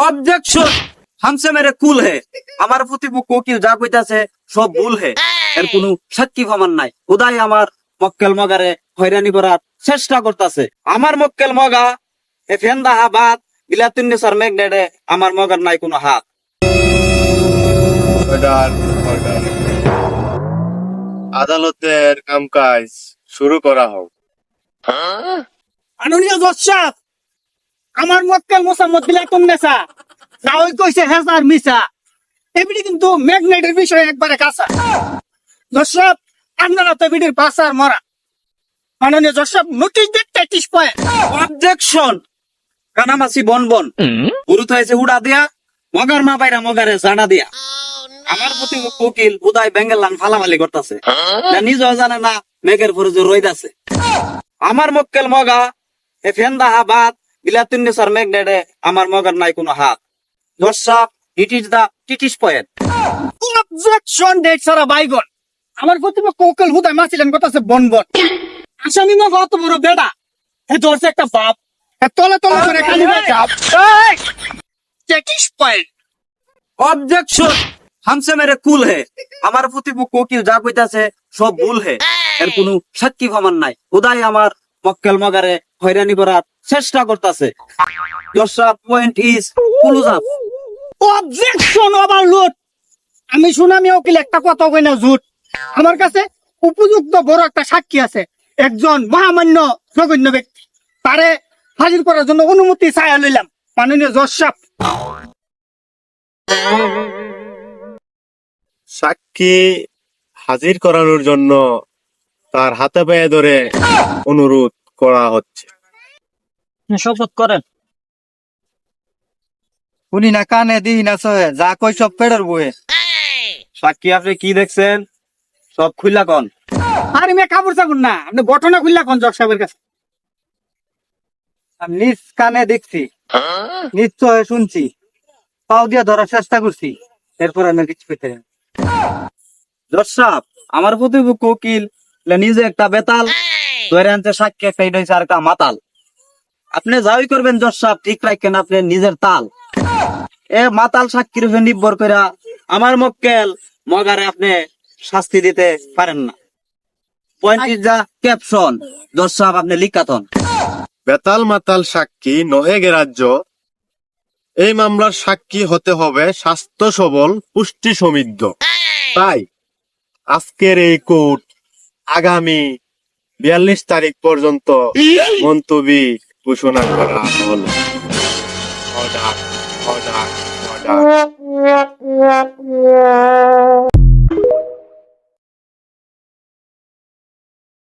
Objection, হামসে মেরে কুল হে। আমার প্রতিপক্ষ উকিল যা কইতাছে সব ভুল হে, এর কোনো সাক্ষী প্রমাণ নাই। উদয় আমার মক্কেল মগারে হয়রানি করার চেষ্টা করতেছে। আমার মক্কেল মগা এ ফেন্দা হাবাদ বিলাতুন্নেসার ম্যাগনেটে আমার মগার নাই কোনো হাত। Order, order. আদালতের কামকাজ শুরু করা হোক। মাননীয় জজ সাহেব, আমার মক্কেল মোসাম্মদ বিলাতুন্নেসা যা ওই কইছে হেজার মিসা, এবিডি কিন্তু ম্যাগনেটের বিষয়ে একবারে কাঁচা। জজ সাহেব, আপনারা তো এবিডির বাসার মরা। মাননীয় জজ সাহেব, নোটিশ দেন 33 পয়েন্ট। অবজেকশন, কানামাসি বন বন গুরুত হয়েছে উড়া দিয়া, মগার মা বাইরা মগারে জানা দিয়া। আমার প্রতিপক্ষ উকিল উদয় বেঙ্গেলান ফালাফালি করতেছে, নিজেও জানে না মেঘের ফরজে রইদ আছে। আমার মক্কেল মগা এ ফেন্দা হাবাদ বিলাতুন্নেসার ম্যাগনেটে আমার মগার নাই কোনো হাত। দর্শক, ইট ইজ দা টিটিস পয়েন্ট। অবজেকশন, ডেট সারা বাইগন। আমার প্রতিপক্ষ উকিল হুদায় মাছিলেন কথাছে বন বন। আসামি মগ অত বড় বেড়া, হে ধরছে একটা বাপ, হে তলে তলে করে খালি চাপ। 33 পয়েন্ট। অবজেকশন, হামসে মেরে কুল হে। আমার প্রতিপক্ষ উকিল যা কইতাছে সব ভুল হে, এর কোনো সাক্ষী প্রমাণ নাই। উদয় আমার মক্কেল মগারে হয়রানি করার চেষ্টা করতেছে। দর্শক, point is close up. Objection overload. আমি শুনামি উকিল একটা কথা কই না ঝুট। আমার কাছে উপযুক্ত বড় একটা সাক্ষী আছে, একজন মহামান্য জঘন্য ব্যক্তি। তারে হাজির করার জন্য অনুমতি চাইয়া লইলাম মাননীয় জজ সাহেব। সাক্ষী হাজির করানোর জন্য তার হাতে পায়ে ধরে অনুরোধ করা হচ্ছে। শপথ করেন। উনি না কানে দিই না সহে, যা কই সব পেড়ের বয়ে। সাক্ষী, আপনি কি দেখছেন সব খুইলা কন। আরে মেয়ে কাপড় চাকুন না, আপনি ঘটনা খুললা কোন জজ সাহেবের কাছে। আমি নিজ কানে দেখছি, নিশ্চয় শুনছি, পাও দিয়া ধরার চেষ্টা করছি, এরপর আমি কিছু পেতে। জজ সাহেব, আমার প্রতিপক্ষ উকিল নিজে একটা বেতাল ধরে আনছে, সাক্ষী একটা এটা হইছে আর একটা মাতাল। আপনি যাই করবেন জজ সাহেব, ঠিক রাখেন আপনি নিজের তাল। এ মাতাল সাক্ষীর উপর নির্ভর করে আমার মক্কেল মগারে আপনি শাস্তি দিতে পারেন না। Point is the caption. জজ সাহেব, আপনি লিখাতন। বেতাল মাতাল সাক্ষী নহে গ্রাহ্য। এই মামলার সাক্ষী হতে হবে স্বাস্থ্য সবল, পুষ্টি সমৃদ্ধ। তাই আজকের এই কোর্ট আগামী 42 তারিখ পর্যন্ত মুলতবি ঘোষণা করা হলো। Order, order, order.